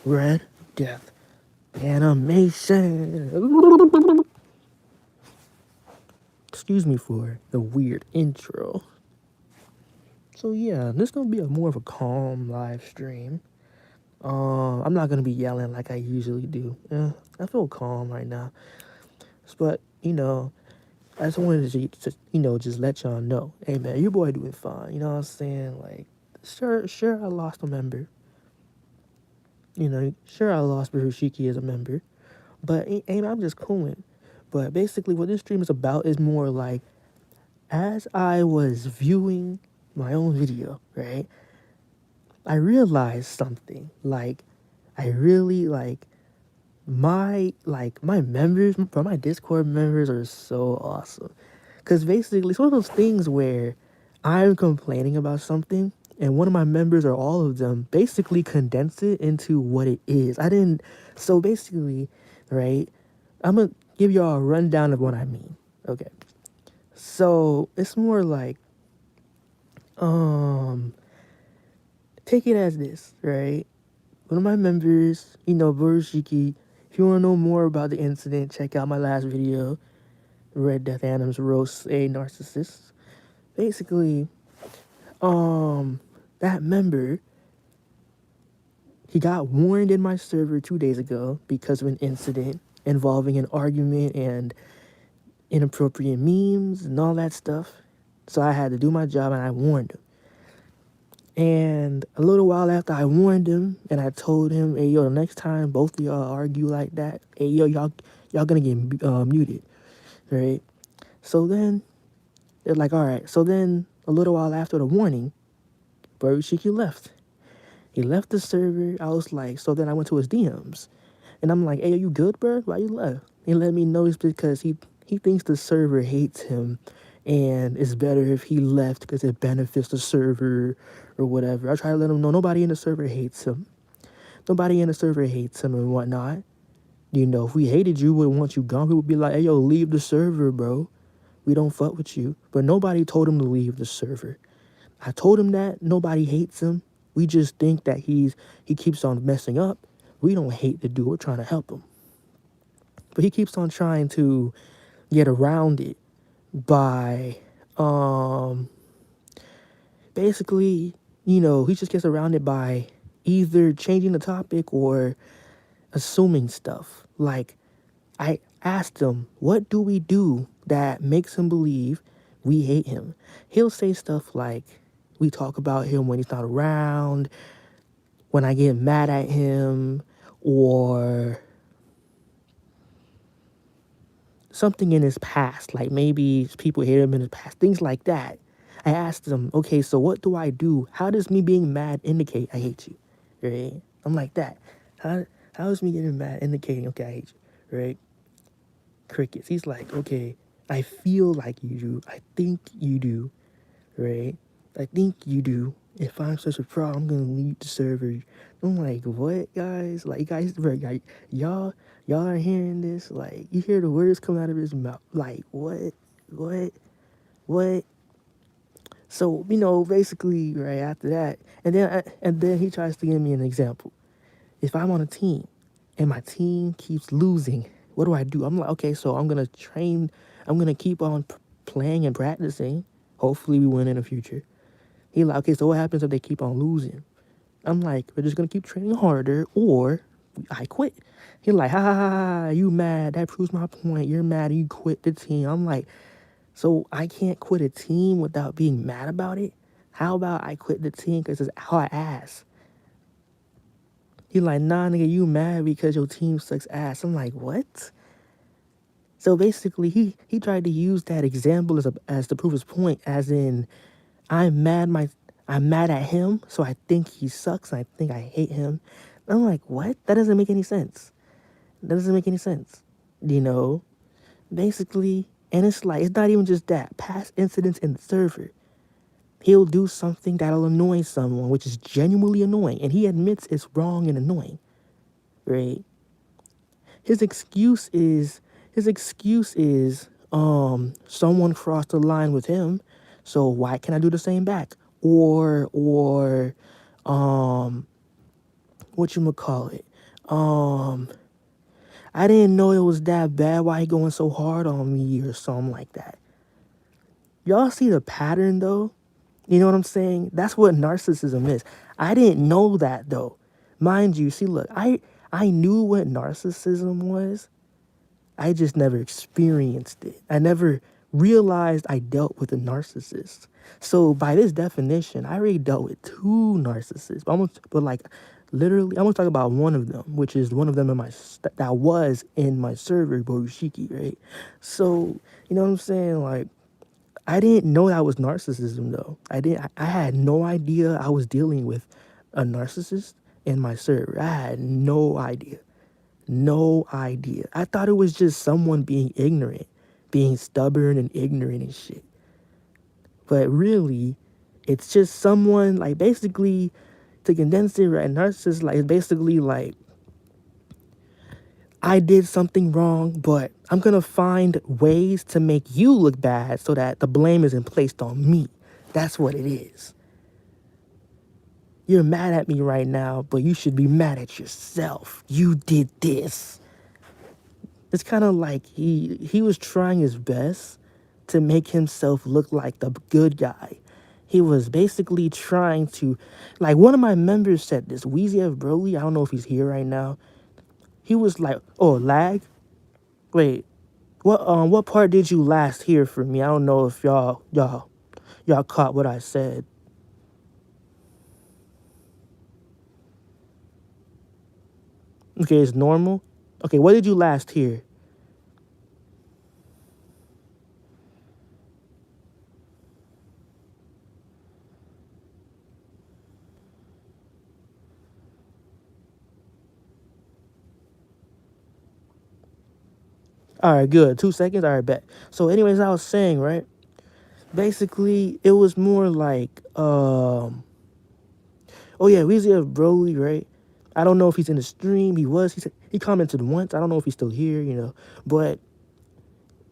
Red Death animation. Excuse me for the weird intro. So yeah, this gonna be a more of a calm live stream. I'm not gonna be yelling like I usually do. I feel calm right now. But I just wanted to just let y'all know, hey man, your boy doing fine. You know what I'm saying? Like, sure, I lost a member. Sure, I lost Barushiki as a member, but I'm just cooling. But basically, what this stream is about is more like, as I was viewing my own video, right? I realized something. Like, I really my members, from my Discord members, are so awesome. Cause basically it's one of those things where I'm complaining about something and one of my members or all of them basically condense it into what it is. I didn't so basically, right? I'm gonna give y'all a rundown of what I mean. Okay. So it's more like, um, take it as this, right? One of my members, Borushiki, if you wanna know more about the incident, check out my last video, Red Death Anim's Roast a Narcissist. Basically, that member, he got warned in my server 2 days ago because of an incident involving an argument and inappropriate memes and all that stuff. So I had to do my job and I warned him. And a little while after I warned him and I told him, hey yo, the next time both of y'all argue like that, hey yo, y'all gonna get muted, right? So then they're like, all right. So then a little while after the warning, Barushiki left. He left the server. I was like, so then I went to his DMs. And I'm like, hey, are you good, bro? Why you left? He let me know it's because he thinks the server hates him and it's better if he left because it benefits the server or whatever. I try to let him know nobody in the server hates him. Nobody in the server hates him and whatnot. If we hated you, we would want you gone. We would be like, hey, yo, leave the server, bro. We don't fuck with you. But nobody told him to leave the server. I told him that nobody hates him. We just think that he keeps on messing up. We don't hate the dude. We're trying to help him. But he keeps on trying to get around it by basically, he just gets around it by either changing the topic or assuming stuff. Like, I asked him, what do we do that makes him believe we hate him? He'll say stuff like, we talk about him when he's not around, when I get mad at him, or something in his past, like maybe people hate him in his past, things like that. I asked him, okay, so what do I do? How does me being mad indicate I hate you, right? I'm like that. How is me getting mad indicating, okay, I hate you, right? Crickets. He's like, okay, I feel like you do. I think you do, right? I think you do. If I'm such a pro, I'm gonna leave the server. I'm like, what, guys? Like, guys, like, y'all are hearing this. Like, you hear the words come out of his mouth. Like, what? So basically, right after that, and then he tries to give me an example. If I'm on a team, and my team keeps losing, what do I do? I'm like, okay, so I'm gonna train. I'm gonna keep on playing and practicing. Hopefully, we win in the future. He like, okay, so what happens if they keep on losing? I'm like, we're just gonna keep training harder, or I quit. He like, ha ha ha, ha, you mad? That proves my point. You're mad and you quit the team. I'm like, so I can't quit a team without being mad about it? How about I quit the team because it's how I ass? He like, nah, nigga, you mad because your team sucks ass. I'm like, what? So basically, he tried to use that example as to prove his point, as in, I'm mad I'm mad at him, so I think he sucks and I think I hate him. I'm like, what? That doesn't make any sense. That doesn't make any sense. You know? Basically, and it's like, it's not even just that. Past incidents in the server. He'll do something that'll annoy someone, which is genuinely annoying, and he admits it's wrong and annoying. Right? His excuse is someone crossed the line with him, so why can't I do the same back? Or what you call it? Um, I didn't know it was that bad. Why he going so hard on me or something like that. Y'all see the pattern though? You know what I'm saying? That's what narcissism is. I didn't know that though. Mind you, see, look, I knew what narcissism was. I just never experienced it. I never realized I dealt with a narcissist. So by this definition, I already dealt with two narcissists. But like literally, I'm gonna talk about one of them, which is one of them in that was in my server, Borushiki, right? So you know what I'm saying? Like I didn't know that was narcissism though. I had no idea I was dealing with a narcissist in my server. I had no idea. No idea. I thought it was just someone being ignorant, being stubborn and ignorant and shit. But really, it's just someone like basically to condense it, right? Narcissist like it's basically like I did something wrong, but I'm gonna find ways to make you look bad so that the blame isn't placed on me. That's what it is. You're mad at me right now, but you should be mad at yourself. You did this. It's kind of like he was trying his best to make himself look like the good guy. He was basically trying to, like one of my members said this, Wheezy F. Broly, I don't know if he's here right now. He was like, oh, lag? Wait, what part did you last hear from me? I don't know if y'all caught what I said. Okay, it's normal. Okay, what did you last hear? All right, good. 2 seconds. All right, bet. So, anyways, I was saying, right? Basically, it was more like, oh yeah, Weezy F. Broly, right? I don't know if he's in the stream. He commented once. I don't know if he's still here, you know. But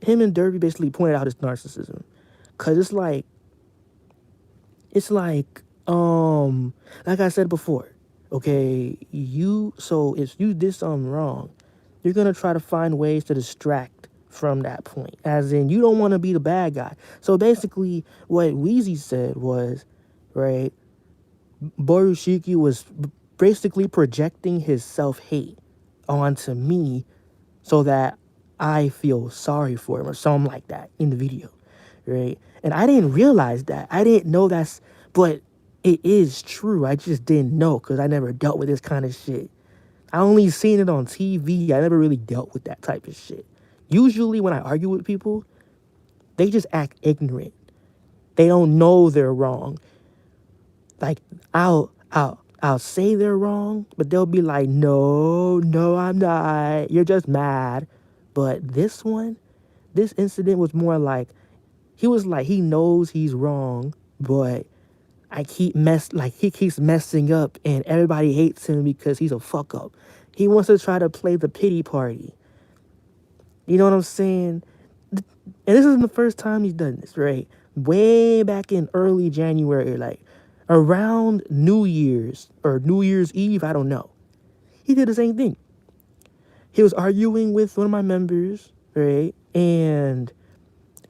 him and Derby basically pointed out his narcissism, cause it's like I said before, okay, so if you did something wrong, you're gonna try to find ways to distract from that point. As in you don't wanna be the bad guy. So basically what Wheezy said was, right, Borushiki was basically projecting his self-hate onto me so that I feel sorry for him or something like that in the video, right? And I didn't realize that. I didn't know but it is true. I just didn't know because I never dealt with this kind of shit. I only seen it on TV. I never really dealt with that type of shit. Usually when I argue with people, they just act ignorant. They don't know they're wrong. Like I'll say they're wrong, but they'll be like, no, I'm not. You're just mad. But this incident was more like he knows he's wrong, but he keeps messing up and everybody hates him because he's a fuck up. He wants to try to play the pity party. You know what I'm saying? And this isn't the first time he's done this, right? Way back in early January, like around New Year's or New Year's Eve, I don't know. He did the same thing. He was arguing with one of my members, right? And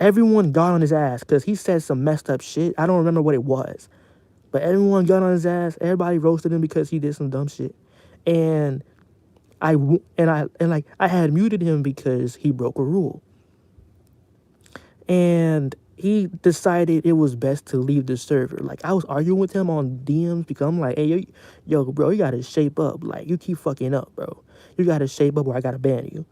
everyone got on his ass because he said some messed up shit. I don't remember what it was. But everyone got on his ass. Everybody roasted him because he did some dumb shit. And I had muted him because he broke a rule. And he decided it was best to leave the server. Like I was arguing with him on DMs because I'm like, hey, yo, bro, you gotta shape up. Like you keep fucking up, bro. You gotta shape up or I gotta ban you.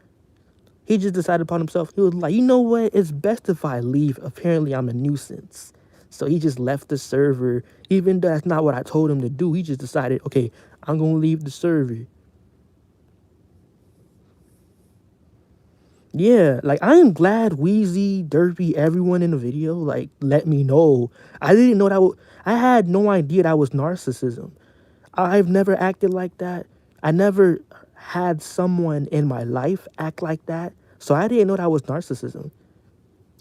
He just decided upon himself. He was like, you know what? It's best if I leave. Apparently I'm a nuisance. So he just left the server. Even though that's not what I told him to do. He just decided, okay, I'm gonna leave the server. Yeah, like I am glad Wheezy, Derpy, everyone in the video, like, let me know. I didn't know I had no idea that was narcissism. I've never acted like that. I never had someone in my life act like that. So I didn't know that was narcissism.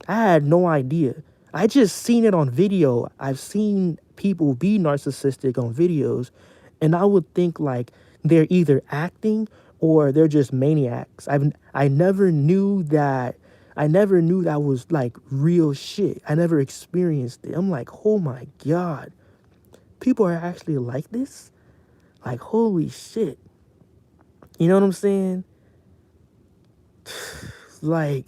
I had no idea. I just seen it on video. I've seen people be narcissistic on videos, and I would think like they're either acting or they're just maniacs. I never knew that. I never knew that was like real shit. I never experienced it. I'm like, oh my god, people are actually like this. Like, holy shit. You know what I'm saying? Like,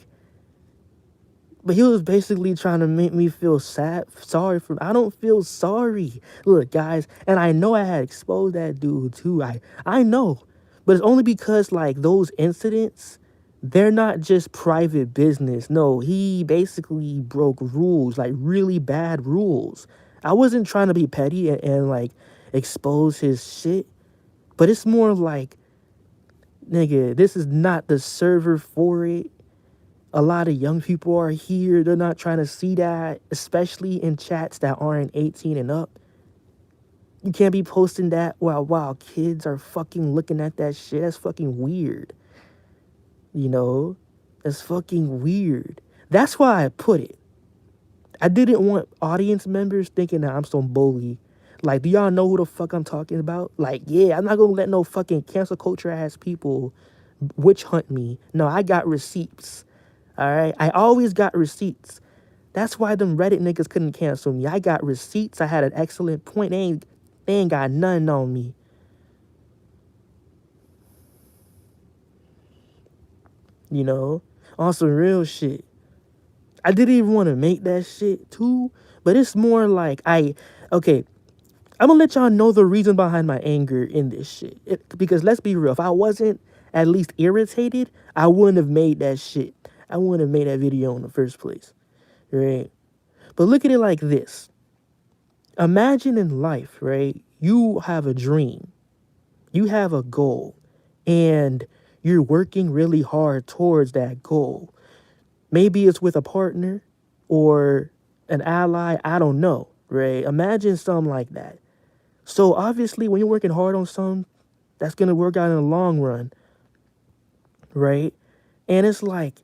but he was basically trying to make me feel sorry for. I don't feel sorry. Look, guys, and I know I had exposed that dude too. I know, but it's only because like those incidents, they're not just private business. No, he basically broke rules, like really bad rules. I wasn't trying to be petty and like expose his shit, but it's more like, nigga, this is not the server for it. A lot of young people are here. They're not trying to see that, especially in chats that aren't 18 and up. You can't be posting that while kids are fucking looking at that shit. That's fucking weird. You know? That's fucking weird. That's why I put it. I didn't want audience members thinking that I'm some bully. Like, do y'all know who the fuck I'm talking about? Like, yeah, I'm not gonna let no fucking cancel culture ass people witch hunt me. No, I got receipts. All right, I always got receipts. That's why them Reddit niggas couldn't cancel me. I got receipts. I had an excellent point. They ain't got nothing on me. You know, on some real shit. I didn't even want to make that shit too, but it's more like okay, I'm gonna let y'all know the reason behind my anger in this shit. Because let's be real, if I wasn't at least irritated, I wouldn't have made that shit. I wouldn't have made that video in the first place, right? But look at it like this. Imagine in life, right? You have a dream, you have a goal, and you're working really hard towards that goal. Maybe it's with a partner or an ally, I don't know, right? Imagine something like that. So obviously, when you're working hard on something, that's gonna work out in the long run, right? And it's like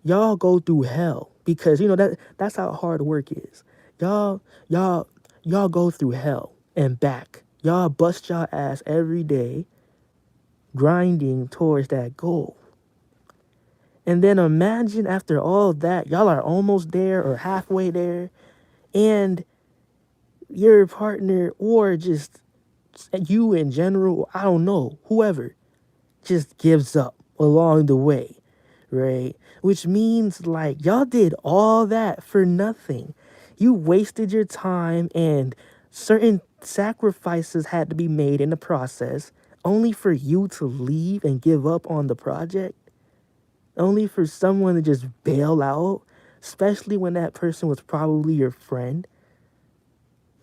y'all go through hell because you know that's how hard work is. Y'all, y'all, y'all go through hell and back. Y'all bust y'all ass every day, grinding towards that goal. And then imagine after all that, y'all are almost there or halfway there, and your partner or just you in general, I don't know, whoever, just gives up along the way, right? Which means like y'all did all that for nothing. You wasted your time and certain sacrifices had to be made in the process only for you to leave and give up on the project, only for someone to just bail out, especially when that person was probably your friend.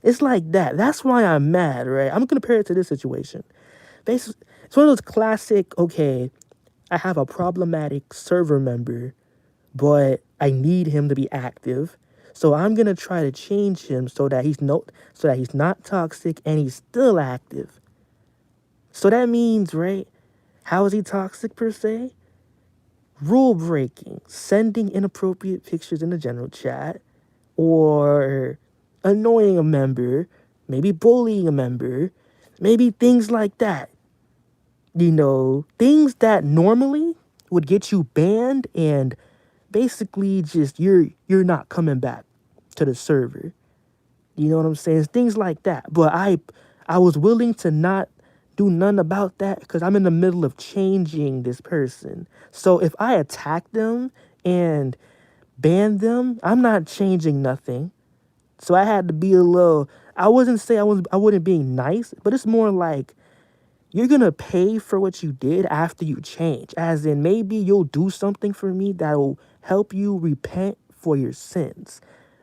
It's like that. That's why I'm mad, right? I'm gonna compare it to this situation. Basically, it's one of those classic, okay, I have a problematic server member, but I need him to be active. So I'm gonna try to change him so that he's not toxic and he's still active. So that means, right? How is he toxic per se? Rule breaking, sending inappropriate pictures in the general chat, or annoying a member, maybe bullying a member, maybe things like that. You know, things that normally would get you banned and basically just you're not coming back to the server. You know what I'm saying? Things like that. But I was willing to not do none about that because I'm in the middle of changing this person. So if I attack them and ban them, I'm not changing nothing. So I had to be a little. I wasn't being nice, but it's more like you're gonna pay for what you did after you change. As in, maybe you'll do something for me that will help you repent for your sins.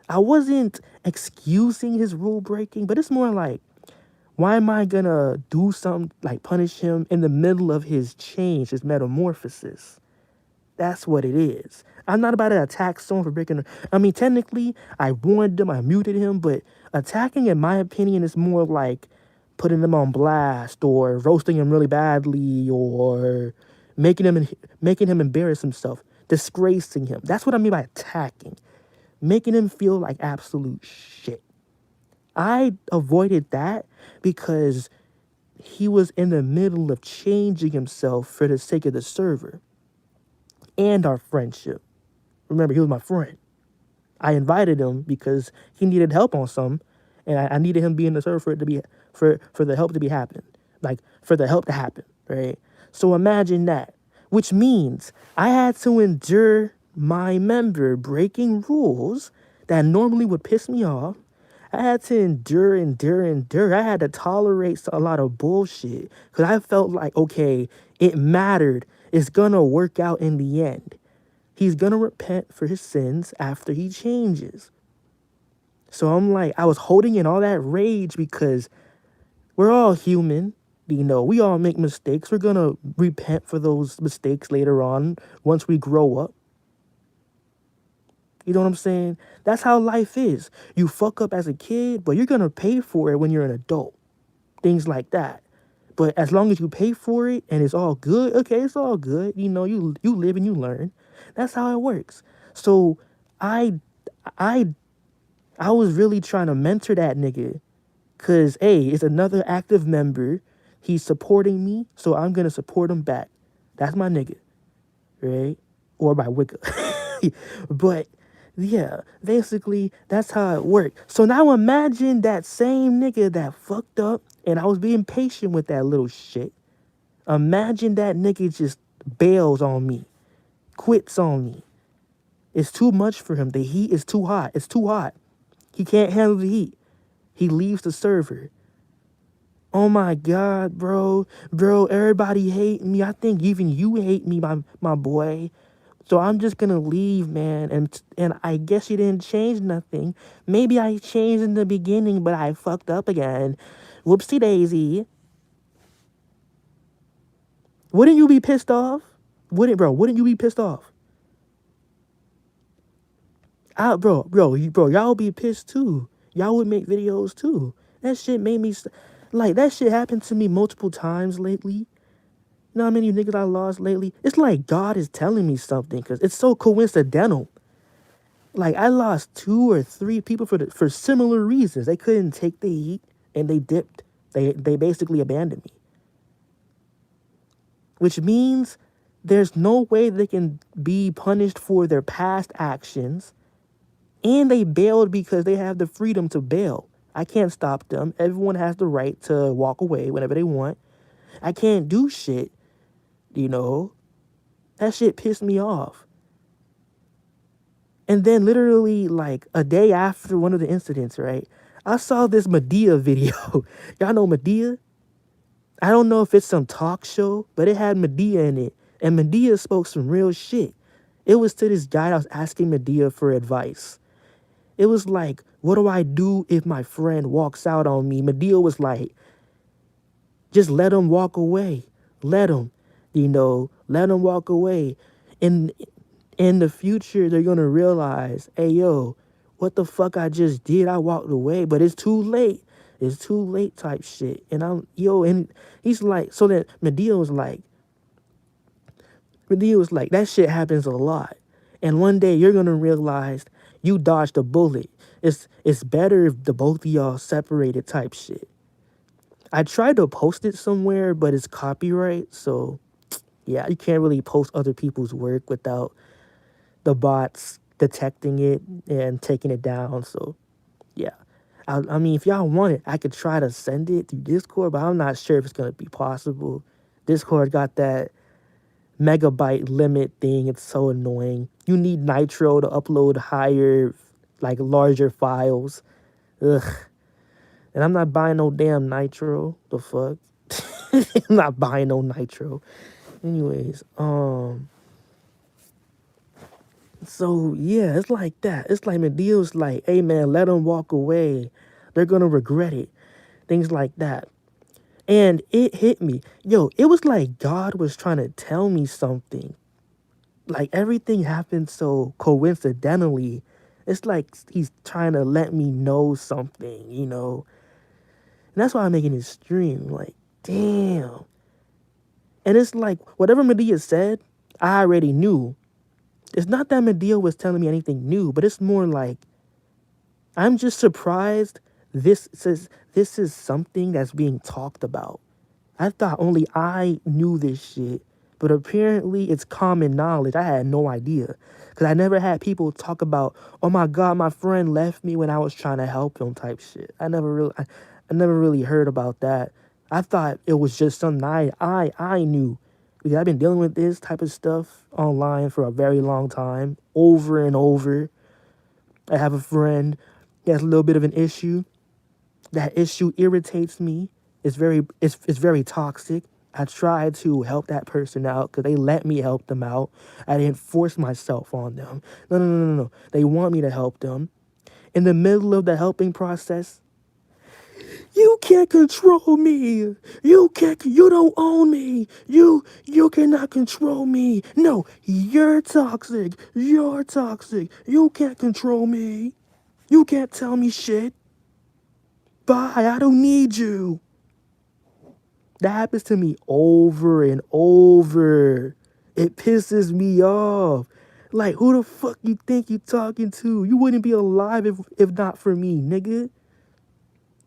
I wasn't excusing his rule breaking, but it's more like, why am I gonna do something like punish him in the middle of his change, his metamorphosis? That's what it is. I'm not about to attack someone for breaking. I mean, technically, I warned him, I muted him, but attacking, in my opinion, is more like putting him on blast or roasting him really badly or making him embarrass himself, disgracing him. That's what I mean by attacking, making him feel like absolute shit. I avoided that because he was in the middle of changing himself for the sake of the server and our friendship. Remember, he was my friend. I invited him because he needed help on some, and I needed him being the server for it to be for the help to be happen, like for the help to happen, right? So imagine that, which means I had to endure my member breaking rules that normally would piss me off. I had to endure. I had to tolerate a lot of bullshit because I felt like, okay, it mattered. It's gonna work out in the end. He's gonna repent for his sins after he changes. So I'm like, I was holding in all that rage because we're all human. You know, we all make mistakes. We're gonna repent for those mistakes later on once we grow up. You know what I'm saying? That's how life is. You fuck up as a kid, but you're gonna pay for it when you're an adult. Things like that. But as long as you pay for it and it's all good, okay, it's all good. You know, you live and you learn. That's how it works. So I I I was really trying to mentor that nigga. Cause hey, it's another active member. He's supporting me, so I'm gonna support him back. That's my nigga. Right? Or my Wicca. But yeah, basically that's how it worked. So now imagine that same nigga that fucked up and I was being patient with that little shit. Imagine that nigga just bails on me, quits on me. It's too much for him. The heat is too hot. It's too hot. He can't handle the heat. He leaves the server. Oh my God, bro. Bro, everybody hate me. I think even you hate me, my boy. So I'm just gonna leave, man. And I guess you didn't change nothing. Maybe I changed in the beginning, but I fucked up again. Whoopsie daisy. Wouldn't you be pissed off? Wouldn't you be pissed off? Bro, y'all be pissed too. Y'all would make videos too. That shit made me, like, that shit happened to me multiple times lately. You know how many niggas I lost lately? It's like God is telling me something because it's so coincidental. Like, I lost 2 or 3 people for similar reasons. They couldn't take the heat and they dipped. They basically abandoned me. Which means there's no way they can be punished for their past actions. And they bailed because they have the freedom to bail. I can't stop them. Everyone has the right to walk away whenever they want. I can't do shit, you know? That shit pissed me off. And then literally like a day after one of the incidents, right? I saw this Medea video. Y'all know Medea? I don't know if it's some talk show, but it had Medea in it. And Medea spoke some real shit. It was to this guy that was asking Medea for advice. It was like, what do I do if my friend walks out on me? Medea was like, just let him walk away. Let him, let him walk away. In the future, they're going to realize, hey, yo, what the fuck I just did? I walked away, but it's too late. It's too late type shit. And and he's like, so then Medea was like, that shit happens a lot. And one day you're going to realize you dodged a bullet. It's better if the both of y'all separated type shit. I tried to post it somewhere, but it's copyright. So, yeah, you can't really post other people's work without the bots detecting it and taking it down. So, yeah. I mean, if y'all want it, I could try to send it through Discord, but I'm not sure if it's going to be possible. Discord got that megabyte limit thing. It's so annoying. You need Nitro to upload higher, like larger files. Ugh. And I'm not buying no damn Nitro. The fuck? I'm not buying no Nitro. Anyways, so yeah, it's like that. It's like Medea's like, hey man, let them walk away. They're gonna regret it. Things like that. And it hit me. Yo, it was like God was trying to tell me something. Like everything happened so coincidentally. It's like he's trying to let me know something, And that's why I'm making this stream. Like, damn. And it's like, whatever Medea said, I already knew. It's not that Medea was telling me anything new, but it's more like, I'm just surprised this is something that's being talked about. I thought only I knew this shit, but apparently it's common knowledge. I had no idea. Because I never had people talk about, oh my God, my friend left me when I was trying to help him type shit. I never really heard about that. I thought it was just something I knew. Because I've been dealing with this type of stuff online for a very long time, over and over. I have a friend that has a little bit of an issue. That issue irritates me. It's very toxic. I tried to help that person out because they let me help them out. I didn't force myself on them. No. They want me to help them. In the middle of the helping process, you can't control me. You don't own me. You cannot control me. No, you're toxic. You're toxic. You can't control me. You can't tell me shit. Bye. I don't need you. That happens to me over and over. It pisses me off. Like, who the fuck you think you talking to? You wouldn't be alive if not for me, nigga.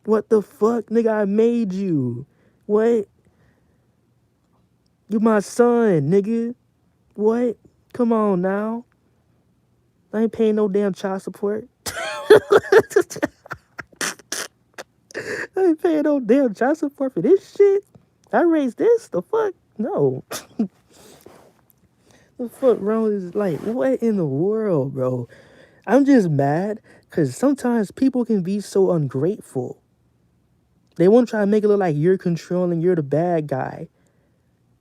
What the fuck? Nigga, I made you. What? You my son, nigga. What? Come on now. I ain't paying no damn child support. I ain't paying no damn child support for this shit. I raised this? The fuck? No. The fuck wrong with this? Like, what in the world, bro? I'm just mad because sometimes people can be so ungrateful. They want to try to make it look like you're controlling, you're the bad guy.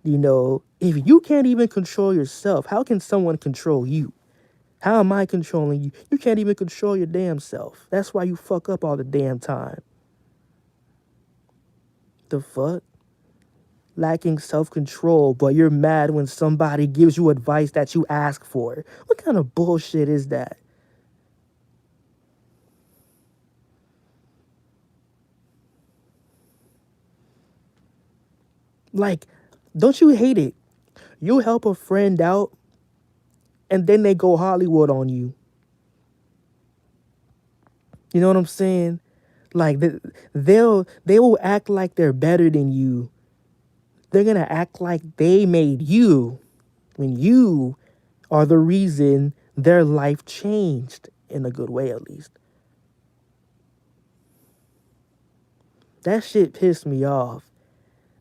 You know, if you can't even control yourself, how can someone control you? How am I controlling you? You can't even control your damn self. That's why you fuck up all the damn time. The fuck? Lacking self-control, but you're mad when somebody gives you advice that you ask for. What kind of bullshit is that? Like, don't you hate it? You help a friend out and then they go Hollywood on you. You know what I'm saying? Like they will act like they're better than you. They're gonna act like they made you when you are the reason their life changed in a good way, at least. That shit pissed me off.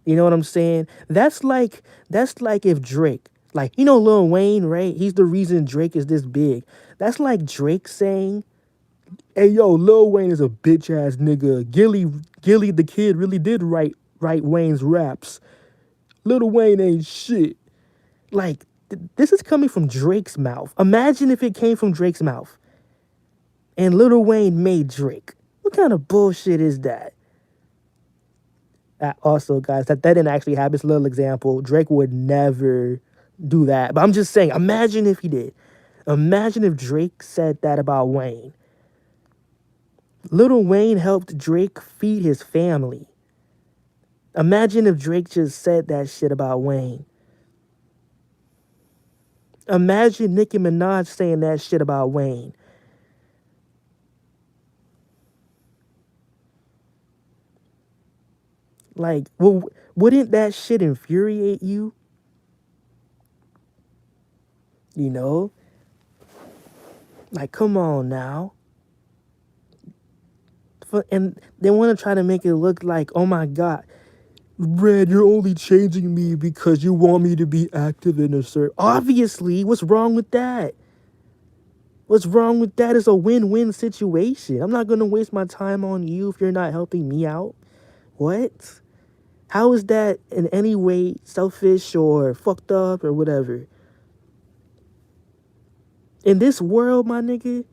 You know what I'm saying? That's like if Drake, like, you know Lil Wayne, right? He's the reason Drake is this big. That's like Drake saying, hey yo, Lil Wayne is a bitch ass nigga. Gilly the Kid really did write Wayne's raps. Lil Wayne ain't shit. Like, this is coming from Drake's mouth. Imagine if it came from Drake's mouth and Lil Wayne made Drake. What kind of bullshit is that? Also, guys, that didn't actually happen. It's a little example. Drake would never do that. But I'm just saying, imagine if he did. Imagine if Drake said that about Wayne. Lil Wayne helped Drake feed his family. Imagine if Drake just said that shit about Wayne. Imagine Nicki Minaj saying that shit about Wayne. Like, well, wouldn't that shit infuriate you? You know? Like, come on now. And they want to try to make it look like, oh my God, Red, you're only changing me because you want me to be active in a certain... Obviously, what's wrong with that? What's wrong with that is a win-win situation. I'm not going to waste my time on you if you're not helping me out. What? How is that in any way selfish or fucked up or whatever? In this world, my nigga,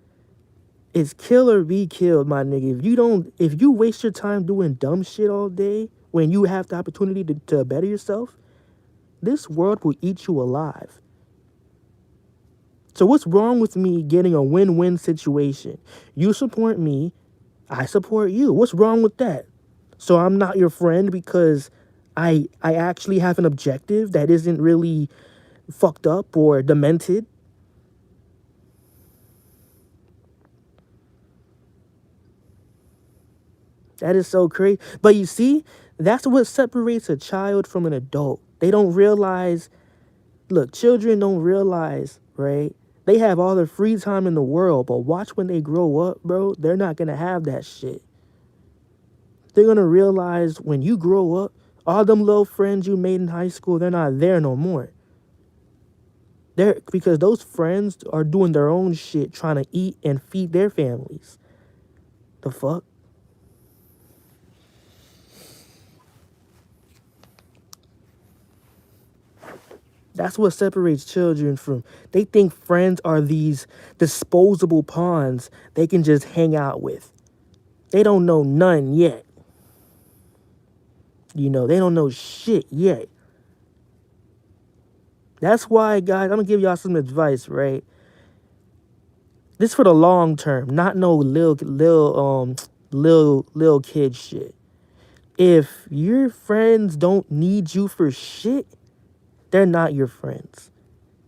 it's kill or be killed, my nigga. If you waste your time doing dumb shit all day when you have the opportunity to better yourself, this world will eat you alive. So what's wrong with me getting a win-win situation? You support me, I support you. What's wrong with that? So I'm not your friend because I actually have an objective that isn't really fucked up or demented. That is so crazy. But you see, That's what separates a child from an adult. They don't realize, look, children don't realize, right? They have all the free time in the world, but watch when they grow up, bro, they're not going to have that shit. They're going to realize when you grow up, all them little friends you made in high school, they're not there no more. They're because those friends are doing their own shit, trying to eat and feed their families. The fuck? That's what separates children from. They think friends are these disposable pawns they can just hang out with. They don't know none yet. You know, they don't know shit yet. That's why, guys, I'm gonna give y'all some advice, right? This for the long term, not no little kid shit. If your friends don't need you for shit, they're not your friends.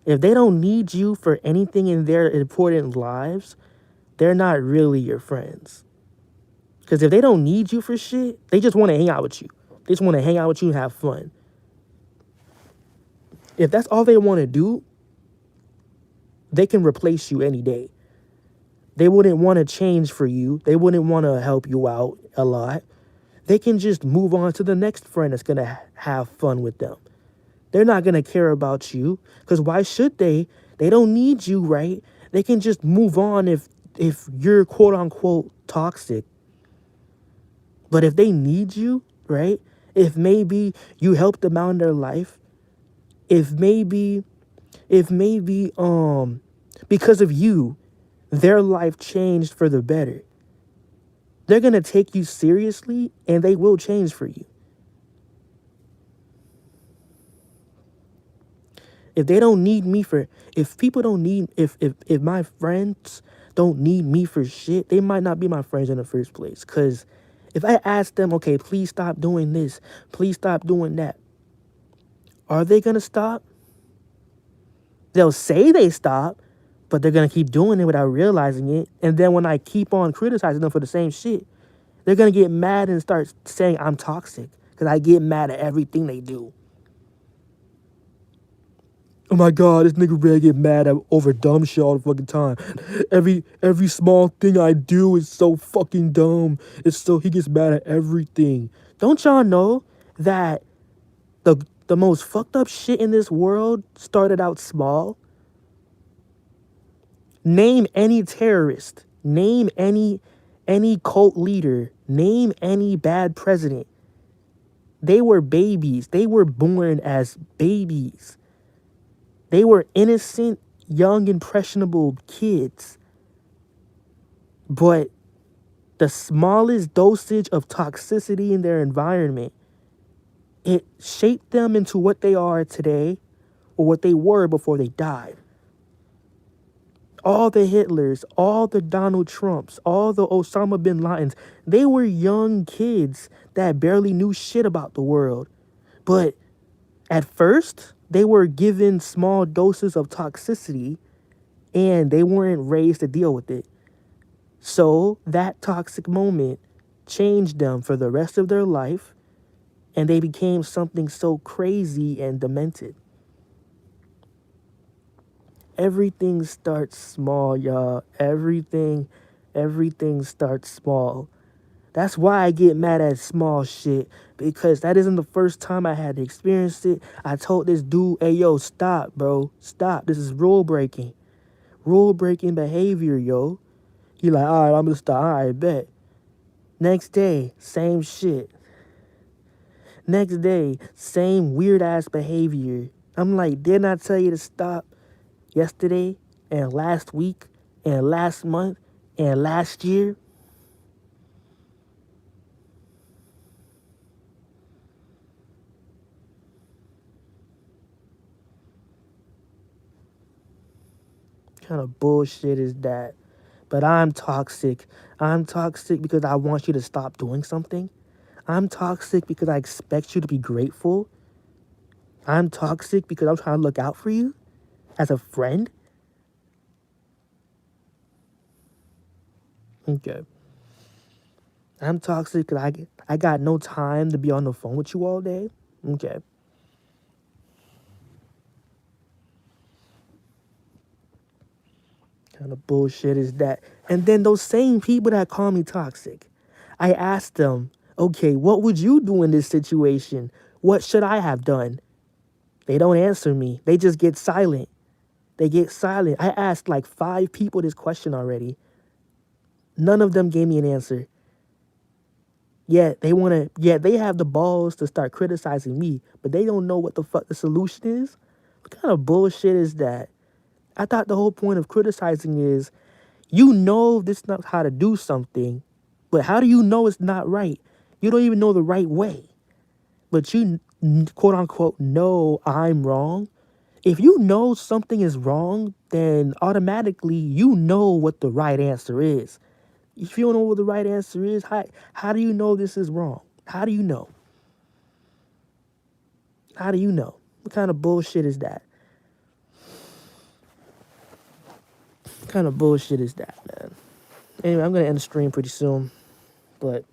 If they don't need you for anything in their important lives, they're not really your friends. Because if they don't need you for shit, they just want to hang out with you. They just want to hang out with you and have fun. If that's all they want to do, they can replace you any day. They wouldn't want to change for you. They wouldn't want to help you out a lot. They can just move on to the next friend that's going to have fun with them. They're not going to care about you because why should they? They don't need you, right? They can just move on if you're quote unquote toxic. But if they need you, right? If maybe you helped them out in their life, if maybe because of you, their life changed for the better. They're going to take you seriously and they will change for you. If they don't need me for, if people don't need, if my friends don't need me for shit, they might not be my friends in the first place. Because if I ask them, okay, please stop doing this, please stop doing that, are they going to stop? They'll say they stop, but they're going to keep doing it without realizing it. And then when I keep on criticizing them for the same shit, they're going to get mad and start saying I'm toxic because I get mad at everything they do. Oh my God, this nigga really get mad at over dumb shit all the fucking time. Every small thing I do is so fucking dumb. He gets mad at everything. Don't y'all know that the most fucked up shit in this world started out small? Name any terrorist. Name any cult leader. Name any bad president. They were babies. They were born as babies. They were innocent, young, impressionable kids. But the smallest dosage of toxicity in their environment, it shaped them into what they are today or what they were before they died. All the Hitlers, all the Donald Trumps, all the Osama bin Ladens, they were young kids that barely knew shit about the world. But at first, they were given small doses of toxicity and they weren't raised to deal with it. So that toxic moment changed them for the rest of their life and they became something so crazy and demented. Everything starts small, y'all. Everything starts small. That's why I get mad at small shit, because that isn't the first time I had to experience it. I told this dude, hey, yo, stop, bro. Stop. This is rule breaking. Rule breaking behavior, yo. He like, all right, I'm gonna stop. All right, bet. Next day, same shit. Next day, same weird ass behavior. I'm like, didn't I tell you to stop yesterday and last week and last month and last year? What kind of bullshit is that? But I'm toxic. I'm toxic because I want you to stop doing something. I'm toxic because I expect you to be grateful. I'm toxic because I'm trying to look out for you as a friend. Okay. I'm toxic because I got no time to be on the phone with you all day. Okay. Kind of bullshit is that? And then those same people that call me toxic, I asked them, okay, what would you do in this situation? What should I have done? They don't answer me. They just get silent. They get silent. I asked like 5 people this question already. None of them gave me an answer. Yet they have the balls to start criticizing me, but they don't know what the fuck the solution is. What kind of bullshit is that? I thought the whole point of criticizing is you know this is not how to do something, but how do you know it's not right? You don't even know the right way, but you quote unquote know I'm wrong. If you know something is wrong, then automatically you know what the right answer is. If you don't know what the right answer is, how do you know this is wrong? How do you know? How do you know? What kind of bullshit is that? What kind of bullshit is that, man? Anyway, I'm gonna end the stream pretty soon, but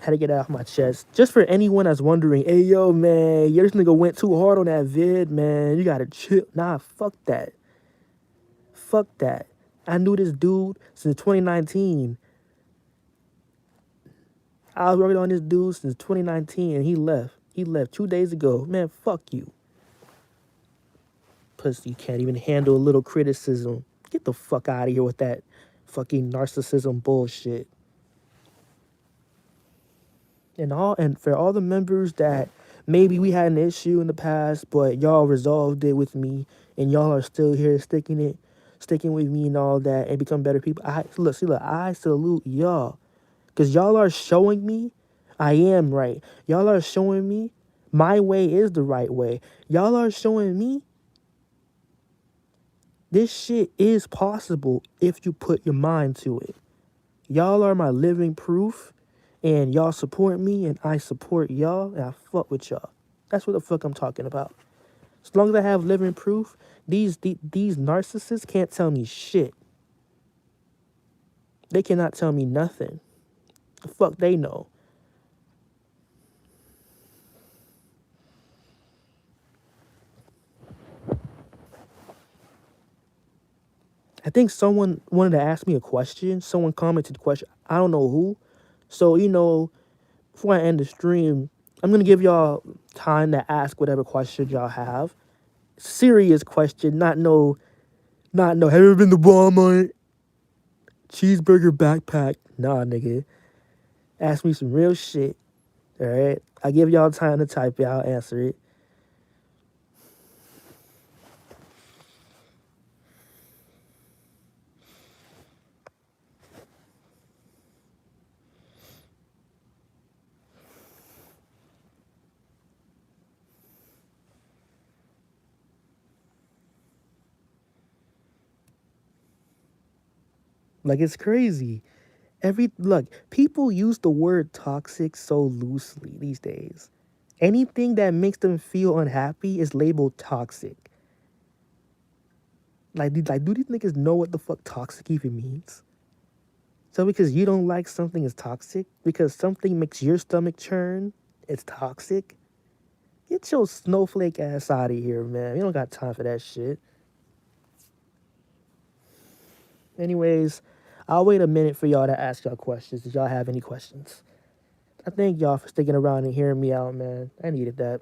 had to get it off my chest. Just for anyone that's wondering, hey yo, man, this nigga went too hard on that vid, man. You gotta chill. Nah, fuck that. Fuck that. I knew this dude since 2019. I was working on this dude since 2019 and he left. He left 2 days ago. Man, fuck you. Pussy can't even handle a little criticism. Get the fuck out of here with that fucking narcissism bullshit. And for all the members that maybe we had an issue in the past, but y'all resolved it with me and y'all are still here sticking with me and all that and become better people. I salute y'all. Cause y'all are showing me I am right. Y'all are showing me my way is the right way. Y'all are showing me this shit is possible if you put your mind to it. Y'all are my living proof, and y'all support me, and I support y'all, and I fuck with y'all. That's what the fuck I'm talking about. As long as I have living proof, these narcissists can't tell me shit. They cannot tell me nothing. The fuck they know. I think someone wanted to ask me a question. Someone commented the question. I don't know who. So, before I end the stream, I'm going to give y'all time to ask whatever questions y'all have. Serious question, not no, have you ever been to Walmart? Cheeseburger backpack. Nah, nigga. Ask me some real shit. All right? I give y'all time to type it. I'll answer it. Like, it's crazy. Look, people use the word toxic so loosely these days. Anything that makes them feel unhappy is labeled toxic. Do these niggas know what the fuck toxic even means? So because you don't like something is toxic, because something makes your stomach churn, it's toxic. Get your snowflake ass out of here, man. You don't got time for that shit. Anyways, I'll wait a minute for y'all to ask y'all questions. If y'all have any questions. I thank y'all for sticking around and hearing me out, man. I needed that.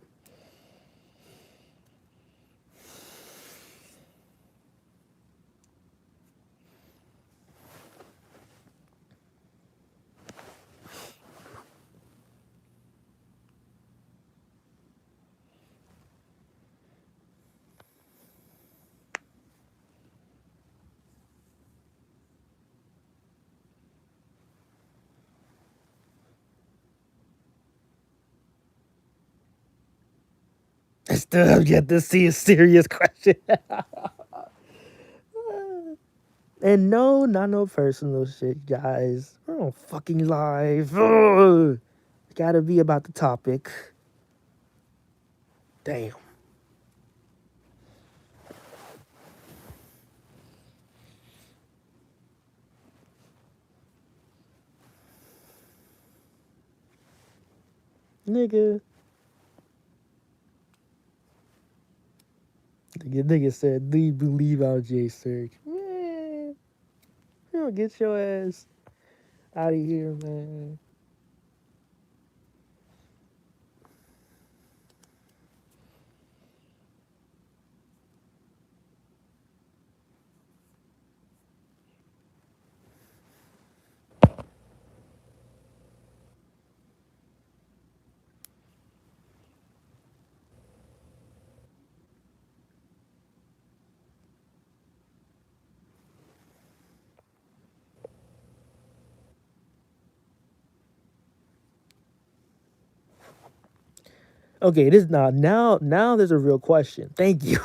I still have yet to see a serious question. And no, not no personal shit, guys. We're on fucking live. Ugh. Gotta be about the topic. Damn. Nigga. Nigga said, do you believe I'll J Search? Man, you don't get your ass out of here, man. Okay, this now there's a real question. Thank you.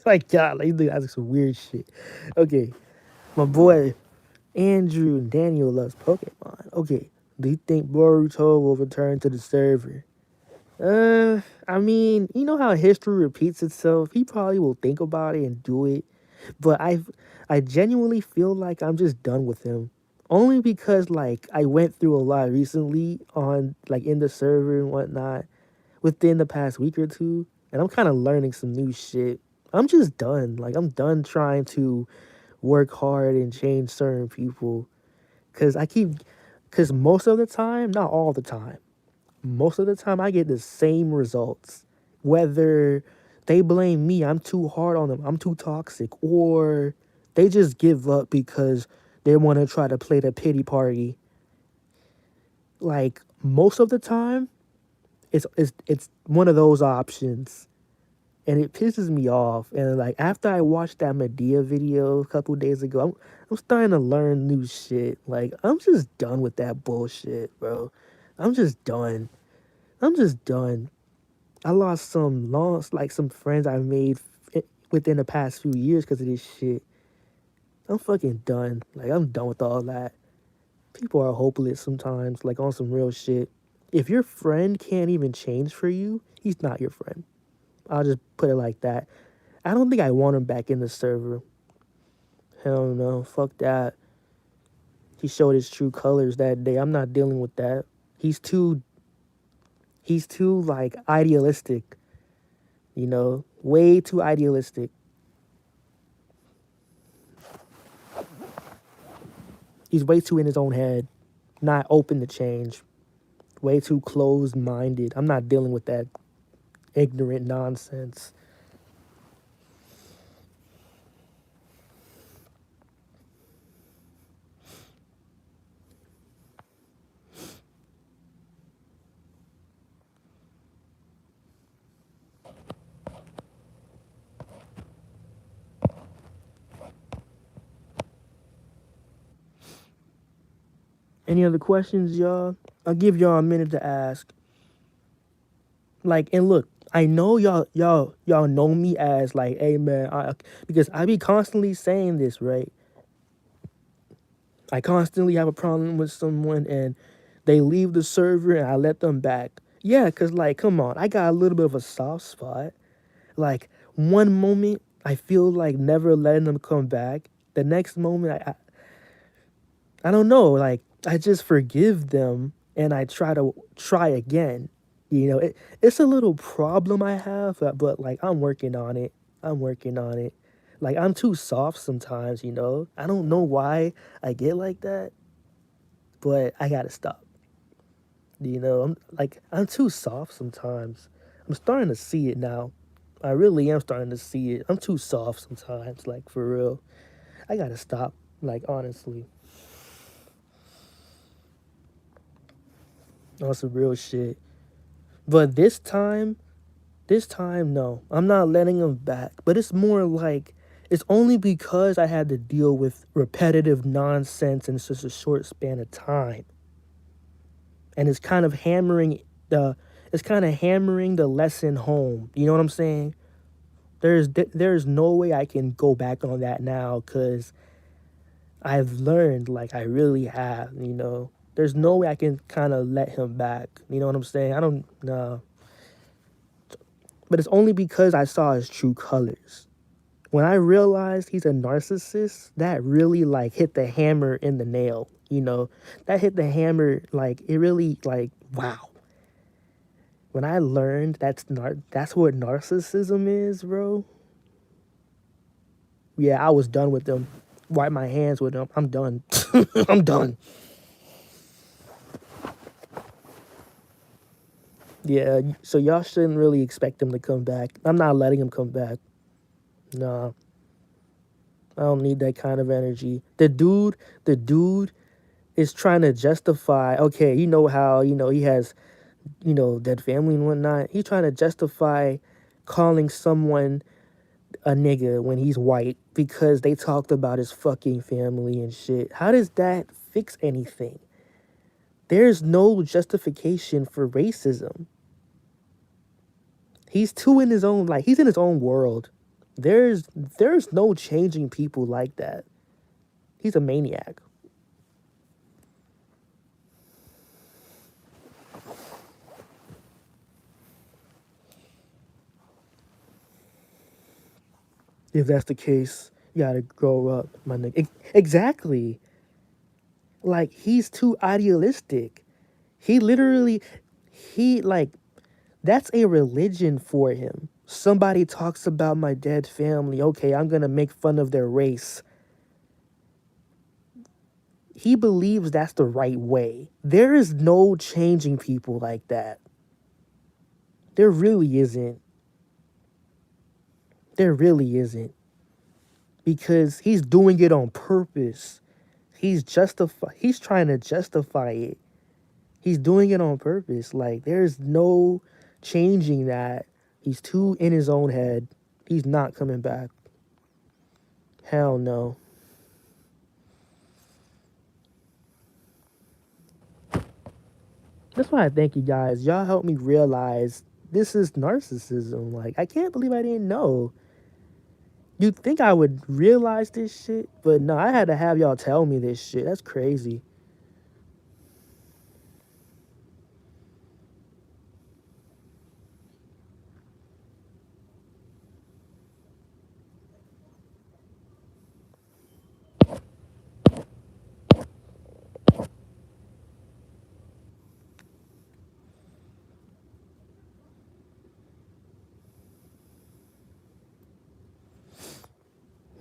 Like God, like you asking some weird shit. Okay, my boy Andrew and Daniel loves Pokemon. Okay, do you think Boruto will return to the server? I mean, you know how history repeats itself. He probably will think about it and do it, but I genuinely feel like I'm just done with him. Only because like I went through a lot recently on like in the server and whatnot within the past week or two, and I'm kind of learning some new shit. I'm just done. Like I'm done trying to work hard and change certain people, cause cause most of the time, not all the time, most of the time I get the same results. Whether they blame me, I'm too hard on them, I'm too toxic, or they just give up because they want to try to play the pity party. Like most of the time, it's one of those options, and it pisses me off. And like after I watched that Medea video a couple days ago, I'm starting to learn new shit. Like I'm just done with that bullshit, bro. I'm just done. I'm just done. I lost like some friends I made within the past few years because of this shit. I'm fucking done. Like I'm done with all that. People are hopeless sometimes, like on some real shit. If your friend can't even change for you, he's not your friend. I'll just put it like that. I don't think I want him back in the server. Hell no, fuck that. He showed his true colors that day. I'm not dealing with that. He's too he's too like idealistic, way too idealistic. He's way too in his own head, not open to change, way too closed minded. I'm not dealing with that ignorant nonsense. Any other questions, y'all? I'll give y'all a minute to ask. Like, and look, I know y'all know me as like, hey man, because I be constantly saying this, right? I constantly have a problem with someone and they leave the server and I let them back. Yeah, cause like, come on, I got a little bit of a soft spot. Like one moment I feel like never letting them come back. The next moment I don't know, like I just forgive them and I try again. It's a little problem I have, but like I'm working on it. I'm working on it. Like I'm too soft sometimes. I don't know why I get like that, but I gotta stop. I'm too soft sometimes. I'm starting to see it now. I really am starting to see it. I'm too soft sometimes, like for real. I gotta stop, like honestly. On some real shit. But this time, no. I'm not letting him back. But it's more like it's only because I had to deal with repetitive nonsense in such a short span of time. And the it's kind of hammering the lesson home. You know what I'm saying? There's no way I can go back on that now cuz I've learned, like I really have. There's no way I can kind of let him back. You know what I'm saying? I don't know. But it's only because I saw his true colors. When I realized he's a narcissist, that really like hit the hammer in the nail. That hit the hammer like it really like wow. When I learned that's what narcissism is, bro. Yeah, I was done with them. Wipe my hands with them. I'm done. I'm done. Yeah, so y'all shouldn't really expect him to come back. I'm not letting him come back. Nah, I don't need that kind of energy. The dude is trying to justify, okay, you know how, he has, dead family and whatnot. He's trying to justify calling someone a nigga when he's white because they talked about his fucking family and shit. How does that fix anything? There's no justification for racism. He's too in his own, like, he's in his own world. There's no changing people like that. He's a maniac. If that's the case, you gotta grow up, my nigga. Exactly. Like, he's too idealistic. He literally, he, like, that's a religion for him. Somebody talks about my dead family. Okay, I'm gonna make fun of their race. He believes that's the right way. There is no changing people like that. There really isn't. There really isn't. Because he's doing it on purpose. He's trying to justify it. He's doing it on purpose. Like, there's no changing that. He's too in his own head. He's not coming back. Hell no. That's why I thank you guys. Y'all helped me realize this is narcissism. Like, I can't believe I didn't know. You'd think I would realize this shit, but no, I had to have y'all tell me this shit. That's crazy.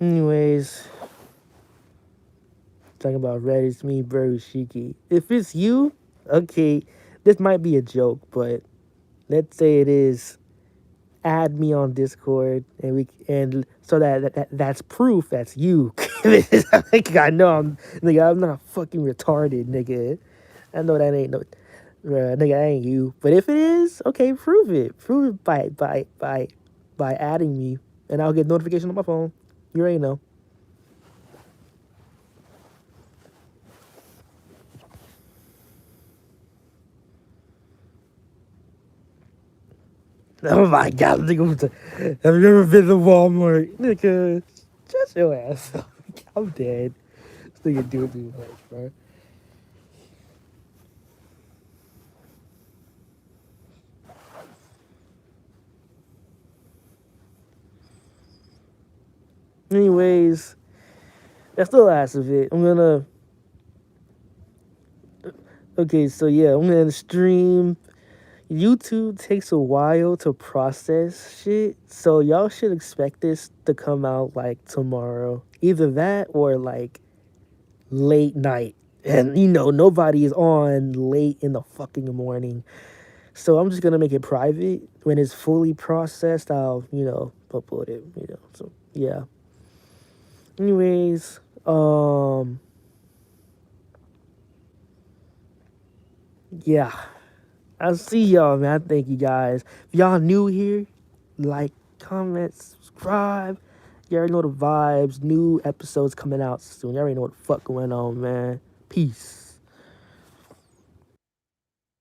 Anyways, talking about Reddit's me, Burger Shiki. If it's you, okay, this might be a joke, but let's say it is. Add me on Discord, and so that's proof that's you. Like, I know I'm not fucking retarded, nigga. I know that ain't no, nigga, that ain't you. But if it is, okay, prove it. Prove it by adding me, and I'll get notification on my phone. You already know. Oh my god, nigga, have you ever been to Walmart? Nigga, shut your ass up. I'm dead. This nigga do too much, bro. Anyways, that's the last of it. Okay, so yeah, I'm gonna stream. YouTube takes a while to process shit, so y'all should expect this to come out like tomorrow. Either that or like late night. And nobody is on late in the fucking morning. So I'm just gonna make it private. When it's fully processed, I'll, upload it. So yeah. Anyways, yeah. I'll see y'all, man. Thank you guys. If y'all new here, like, comment, subscribe. You already know the vibes. New episodes coming out soon. You already know what the fuck going on, man. Peace.